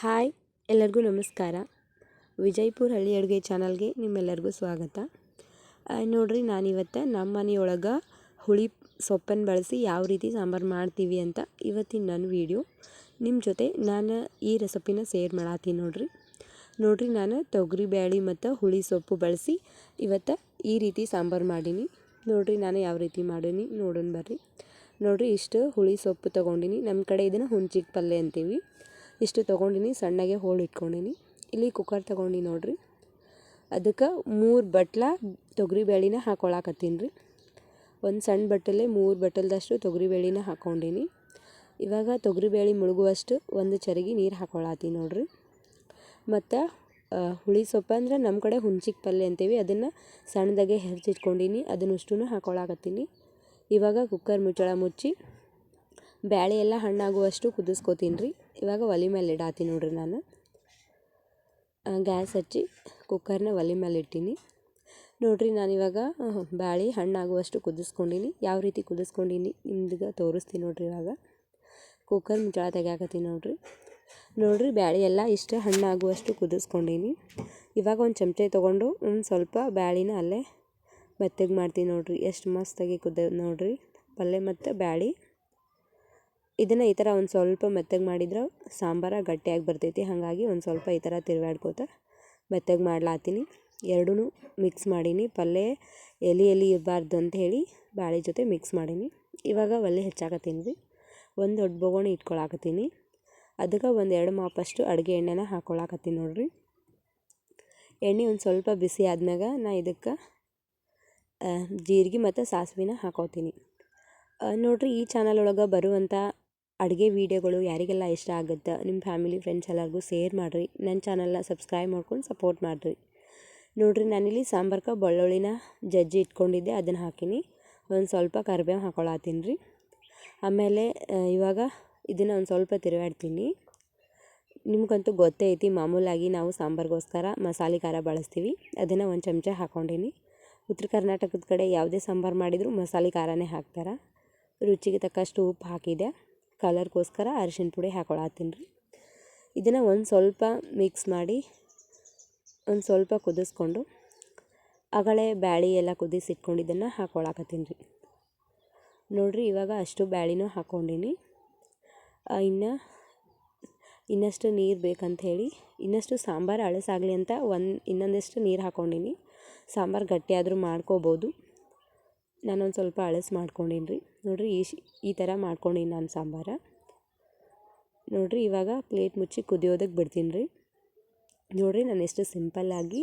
Hi ಎಲ್ಲರಿಗೂ ನಮಸ್ಕಾರ. ವಿಜಯಪುರ ಹಳ್ಳಿ ಅಡುಗೆ ಚಾನಲ್ಗೆ ನಿಮ್ಮೆಲ್ಲರಿಗೂ ಸ್ವಾಗತ. ನೋಡಿರಿ, ನಾನಿವತ್ತು ನಮ್ಮ ಮನೆಯೊಳಗೆ ಹುಳಿ ಸೊಪ್ಪನ್ನು ಬಳಸಿ ಯಾವ ರೀತಿ ಸಾಂಬಾರು ಮಾಡ್ತೀವಿ ಅಂತ ಇವತ್ತಿನ ನನ್ನ ವಿಡಿಯೋ ನಿಮ್ಮ ಜೊತೆ ನಾನು ಈ ರೆಸಿಪಿನ ಶೇರ್ ಮಾಡತ್ತೀನಿ. ನೋಡಿರಿ, ನಾನು ತೊಗರಿ ಬೇಳೆ ಮತ್ತು ಹುಳಿ ಸೊಪ್ಪು ಬಳಸಿ ಇವತ್ತು ಈ ರೀತಿ ಸಾಂಬಾರು ಮಾಡೀನಿ. ನೋಡಿರಿ, ನಾನು ಯಾವ ರೀತಿ ಮಾಡೀನಿ ನೋಡೋಣ ಬರ್ರಿ. ನೋಡಿರಿ, ಇಷ್ಟು ಹುಳಿ ಸೊಪ್ಪು ತೊಗೊಂಡಿನಿ. ನಮ್ಮ ಕಡೆ ಇದನ್ನು ಹುಂಚಿಗೆ ಪಲ್ಯ ಅಂತೀವಿ. ಇಷ್ಟು ತೊಗೊಂಡಿನಿ, ಸಣ್ಣಗೆ ಹೋಳು ಇಟ್ಕೊಂಡಿನಿ. ಇಲ್ಲಿ ಕುಕ್ಕರ್ ತೊಗೊಂಡು ನೋಡಿರಿ, ಅದಕ್ಕೆ 3 ಬಟ್ಲ ತೊಗರಿ ಬೇಳೆನ ಹಾಕ್ಕೊಳಕತ್ತೀನಿ ರೀ. ಒಂದು ಸಣ್ಣ ಬಟ್ಟಲೇ 3 ಬಟ್ಟಲ್ದಷ್ಟು ತೊಗರಿ ಬೇಳೆನ ಹಾಕ್ಕೊಂಡಿನಿ. ಇವಾಗ ತೊಗರಿ ಬೇಳೆ ಮುಳುಗುವಷ್ಟು ಒಂದು ಚರಿಗೆ ನೀರು ಹಾಕ್ಕೊಳತ್ತೀನಿ ನೋಡಿರಿ. ಮತ್ತು ಹುಳಿ ಸೊಪ್ಪು ಅಂದ್ರೆ ನಮ್ಮ ಕಡೆ ಹುಂಚಿಗೆ ಪಲ್ಯ ಅಂತೀವಿ, ಅದನ್ನು ಸಣ್ಣದಾಗೆ ಹೆಚ್ಚಿಟ್ಕೊಂಡಿನಿ, ಅದನ್ನಷ್ಟು ಹಾಕ್ಕೊಳಕತ್ತೀನಿ. ಇವಾಗ ಕುಕ್ಕರ್ ಮುಚ್ಚಳ ಮುಚ್ಚಿ ಬೇಳೆ ಎಲ್ಲ ಹಣ್ಣಾಗುವಷ್ಟು ಕುದಿಸ್ಕೊತೀನಿ ರೀ. ಇವಾಗ ಒಲೆ ಮೇಲೆ ಇಡಾತೀನಿ ನೋಡಿರಿ. ನಾನು ಗ್ಯಾಸ್ ಹಚ್ಚಿ ಕುಕ್ಕರ್ನ ಒಲೆ ಮೇಲೆ ಇಟ್ಟೀನಿ. ನೋಡಿರಿ, ನಾನಿವಾಗ ಬೇಳೆ ಹಣ್ಣಾಗುವಷ್ಟು ಕುದಿಸ್ಕೊಂಡಿನಿ. ಯಾವ ರೀತಿ ಕುದಿಸ್ಕೊಂಡಿನಿ ನಿಮ್ಗೆ ತೋರಿಸ್ತೀನಿ ನೋಡಿರಿ. ಇವಾಗ ಕುಕ್ಕರ್ ಮುಚ್ಚಳ ತೆಗ್ಯಾಕತ್ತೀನಿ ನೋಡಿರಿ, ಬೇಳೆ ಎಲ್ಲ ಇಷ್ಟು ಹಣ್ಣಾಗುವಷ್ಟು ಕುದಿಸ್ಕೊಂಡಿನಿ. ಇವಾಗ ಒಂದು ಚಮಚೆ ತೊಗೊಂಡು ಒಂದು ಸ್ವಲ್ಪ ಬೇಳೆನ ಅಲ್ಲೇ ಮೆತ್ತಗೆ ಮಾಡ್ತೀನಿ ನೋಡಿರಿ. ಎಷ್ಟು ಮಸ್ತಾಗಿ ನೋಡಿರಿ ಪಲ್ಯ ಮತ್ತು ಬೇಳೆ. ಇದನ್ನು ಈ ಥರ ಒಂದು ಸ್ವಲ್ಪ ಮೆತ್ತಗೆ ಮಾಡಿದ್ರೆ ಸಾಂಬಾರು ಗಟ್ಟಿಯಾಗಿ ಬರ್ತೈತಿ. ಹಾಗಾಗಿ ಒಂದು ಸ್ವಲ್ಪ ಈ ಥರ ತಿರುವಾಡ್ಕೋತ ಮೆತ್ತಗೆ ಮಾಡ್ಲಾತೀನಿ. ಎರಡೂ ಮಿಕ್ಸ್ ಮಾಡೀನಿ. ಪಲ್ಯ ಎಲೆ ಇರಬಾರ್ದು ಅಂತ ಹೇಳಿ ಬೇಳೆ ಜೊತೆ ಮಿಕ್ಸ್ ಮಾಡೀನಿ. ಇವಾಗ ಒಲೆ ಹೆಚ್ಚಾಕತ್ತೀನಿ ರೀ. ಒಂದು ದೊಡ್ಡ ಬೊಗಣಿ ಇಟ್ಕೊಳಕತ್ತೀನಿ. ಅದಕ್ಕೆ ಒಂದು 2 ಮಾಪಷ್ಟು ಅಡುಗೆ ಎಣ್ಣೆನ ಹಾಕ್ಕೊಳಕತ್ತೀನಿ ನೋಡಿರಿ. ಎಣ್ಣೆ ಒಂದು ಸ್ವಲ್ಪ ಬಿಸಿ ಆದ್ಮ್ಯಾಗ ನಾ ಇದಕ್ಕೆ ಜೀರಿಗೆ ಮತ್ತು ಸಾಸಿವೆನ ಹಾಕೋತೀನಿ ನೋಡಿರಿ. ಈ ಚಾನಲ್ ಒಳಗೆ ಬರುವಂಥ ಅಡುಗೆ ವೀಡಿಯೋಗಳು ಯಾರಿಗೆಲ್ಲ ಇಷ್ಟ ಆಗುತ್ತೆ ನಿಮ್ಮ ಫ್ಯಾಮಿಲಿ ಫ್ರೆಂಡ್ಸ್ ಎಲ್ಲರಿಗೂ ಶೇರ್ ಮಾಡಿರಿ. ನನ್ನ ಚಾನಲ್ನ ಸಬ್ಸ್ಕ್ರೈಬ್ ಮಾಡ್ಕೊಂಡು ಸಪೋರ್ಟ್ ಮಾಡಿರಿ. ನೋಡಿರಿ, ನಾನಿಲ್ಲಿ ಸಾಂಬಾರ್ಗೆ ಬೆಳ್ಳುಳ್ಳಿನ ಜಜ್ಜಿ ಇಟ್ಕೊಂಡಿದ್ದೆ, ಅದನ್ನು ಹಾಕೀನಿ. ಒಂದು ಸ್ವಲ್ಪ ಕರಿಬೇವು ಹಾಕ್ಕೊಳತ್ತೀನಿ ರೀ. ಆಮೇಲೆ ಇವಾಗ ಇದನ್ನು ಒಂದು ಸ್ವಲ್ಪ ತಿರುವಾಡ್ತೀನಿ. ನಿಮ್ಗಂತೂ ಗೊತ್ತೇ ಐತಿ, ಮಾಮೂಲಾಗಿ ನಾವು ಸಾಂಬಾರಿಗೋಸ್ಕರ ಮಸಾಲೆ ಖಾರ ಬಳಸ್ತೀವಿ. ಅದನ್ನು ಒಂದು ಚಮಚ ಹಾಕ್ಕೊಂಡಿನಿ. ಉತ್ತರ ಕರ್ನಾಟಕದ ಕಡೆ ಯಾವುದೇ ಸಾಂಬಾರು ಮಾಡಿದರೂ ಮಸಾಲೆ ಖಾರನೇ ಹಾಕ್ತಾರೆ. ರುಚಿಗೆ ತಕ್ಕಷ್ಟು ಉಪ್ಪು ಹಾಕಿದೆ. ಕಲರ್ಗೋಸ್ಕರ ಅರಿಶಿನ ಪುಡಿ ಹಾಕ್ಕೊಳತ್ತೀನಿ ರೀ. ಇದನ್ನು ಒಂದು ಸ್ವಲ್ಪ ಮಿಕ್ಸ್ ಮಾಡಿ ಒಂದು ಸ್ವಲ್ಪ ಕುದಿಸ್ಕೊಂಡು ಅಗಳೇ ಬ್ಯಾಳೆ ಎಲ್ಲ ಕುದಿಸಿಟ್ಕೊಂಡಿದ್ದನ್ನು ಹಾಕ್ಕೊಳಕತ್ತೀನಿ ರೀ. ನೋಡಿರಿ, ಇವಾಗ ಅಷ್ಟು ಬ್ಯಾಳೆನೂ ಹಾಕ್ಕೊಂಡಿನಿ. ಇನ್ನಷ್ಟು ನೀರು ಬೇಕಂತ ಹೇಳಿ ಇನ್ನಷ್ಟು ಸಾಂಬಾರು ಅಳಸಾಗಲಿ ಅಂತ ಇನ್ನೊಂದಷ್ಟು ನೀರು ಹಾಕ್ಕೊಂಡಿನಿ. ಸಾಂಬಾರು ಗಟ್ಟಿಯಾದರೂ ಮಾಡ್ಕೋಬೋದು. ನಾನೊಂದು ಸ್ವಲ್ಪ ಅಳಸು ಮಾಡ್ಕೊಂಡೀನಿ ರೀ. ನೋಡಿರಿ, ಈ ಥರ ಮಾಡ್ಕೊಂಡೀನಿ ನಾನು ಸಾಂಬಾರು. ನೋಡಿರಿ, ಇವಾಗ ಪ್ಲೇಟ್ ಮುಚ್ಚಿ ಕುದಿಯೋದಕ್ಕೆ ಬಿಡ್ತೀನಿ ರೀ. ನೋಡಿರಿ, ನಾನು ಎಷ್ಟು ಸಿಂಪಲ್ಲಾಗಿ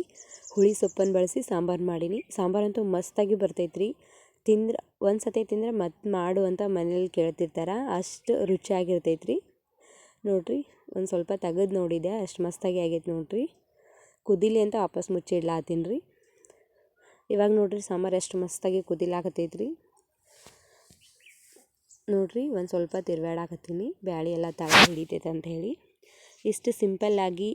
ಹುಳಿ ಸೊಪ್ಪನ್ನು ಬಳಸಿ ಸಾಂಬಾರು ಮಾಡೀನಿ. ಸಾಂಬಾರಂತೂ ಮಸ್ತಾಗಿ ಬರ್ತೈತ್ರಿ. ಒಂದು ಸತಿ ತಿಂದ್ರೆ ಮತ್ತೆ ಮಾಡು ಅಂತ ಮನೇಲಿ ಕೇಳ್ತಿರ್ತಾರೆ, ಅಷ್ಟು ರುಚಿಯಾಗಿರ್ತೈತ್ರಿ. ನೋಡಿರಿ, ಒಂದು ಸ್ವಲ್ಪ ತೆಗೆದು ನೋಡಿದೆ, ಅಷ್ಟು ಮಸ್ತಾಗಿ ಆಗೈತೆ ನೋಡಿರಿ. ಕುದೀಲಿ ಅಂತ ವಾಪಸ್ ಮುಚ್ಚಿಡ್ಲಾತೀನಿ ರೀ. ಇವಾಗ ನೋಡಿರಿ, ಸಾಂಬಾರು ಎಷ್ಟು ಮಸ್ತಾಗಿ ಕುದಿಲಾಕತ್ತೈತ್ರಿ. ನೋಡಿರಿ, ಒಂದು ಸ್ವಲ್ಪ ತಿರುವಾಡಾಕತ್ತೀನಿ, ಬ್ಯಾಳೆ ಎಲ್ಲ ತಳ ಹಿಡಿತೈತೆ ಅಂತ ಹೇಳಿ. ಇಷ್ಟು ಸಿಂಪಲ್ಲಾಗಿ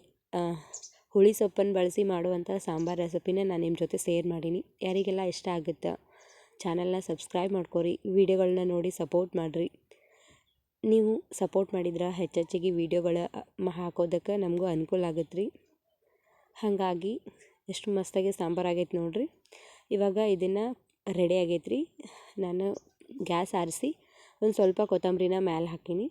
ಹುಳಿ ಸೊಪ್ಪನ್ನು ಬಳಸಿ ಮಾಡುವಂಥ ಸಾಂಬಾರು ರೆಸಿಪಿನ ನಾನು ನಿಮ್ಮ ಜೊತೆ ಶೇರ್ ಮಾಡೀನಿ. ಯಾರಿಗೆಲ್ಲ ಇಷ್ಟ ಆಗುತ್ತೆ ಚಾನಲ್ನ ಸಬ್ಸ್ಕ್ರೈಬ್ ಮಾಡ್ಕೊರಿ. ವಿಡಿಯೋಗಳನ್ನ ನೋಡಿ ಸಪೋರ್ಟ್ ಮಾಡಿರಿ. ನೀವು ಸಪೋರ್ಟ್ ಮಾಡಿದ್ರೆ ಹೆಚ್ಚೆಚ್ಚಿಗೆ ವಿಡಿಯೋಗಳ ಹಾಕೋದಕ್ಕೆ ನಮಗೂ ಅನುಕೂಲ ಆಗತ್ತೆ ರೀ. ಹಾಗಾಗಿ ಎಷ್ಟು ಮಸ್ತಾಗಿ ಸಾಂಬಾರು ಆಗೈತೆ ನೋಡಿರಿ. ಇವಾಗ ಇದನ್ನು ರೆಡಿ ಆಗೈತೆ ರೀ. ನಾನು ಗ್ಯಾಸ್ ಆರಿಸಿ ಒಂದು ಸ್ವಲ್ಪ ಕೊತ್ತಂಬರಿನ ಮೇಲೆ ಹಾಕೀನಿ.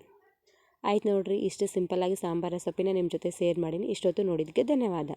ಆಯ್ತು ನೋಡಿರಿ, ಇಷ್ಟು ಸಿಂಪಲ್ಲಾಗಿ ಸಾಂಬಾರು ರೆಸಿಪಿನ ನಿಮ್ಮ ಜೊತೆ ಶೇರ್ ಮಾಡೀನಿ. ಇಷ್ಟೊತ್ತು ನೋಡಿದ್ದಕ್ಕೆ ಧನ್ಯವಾದ.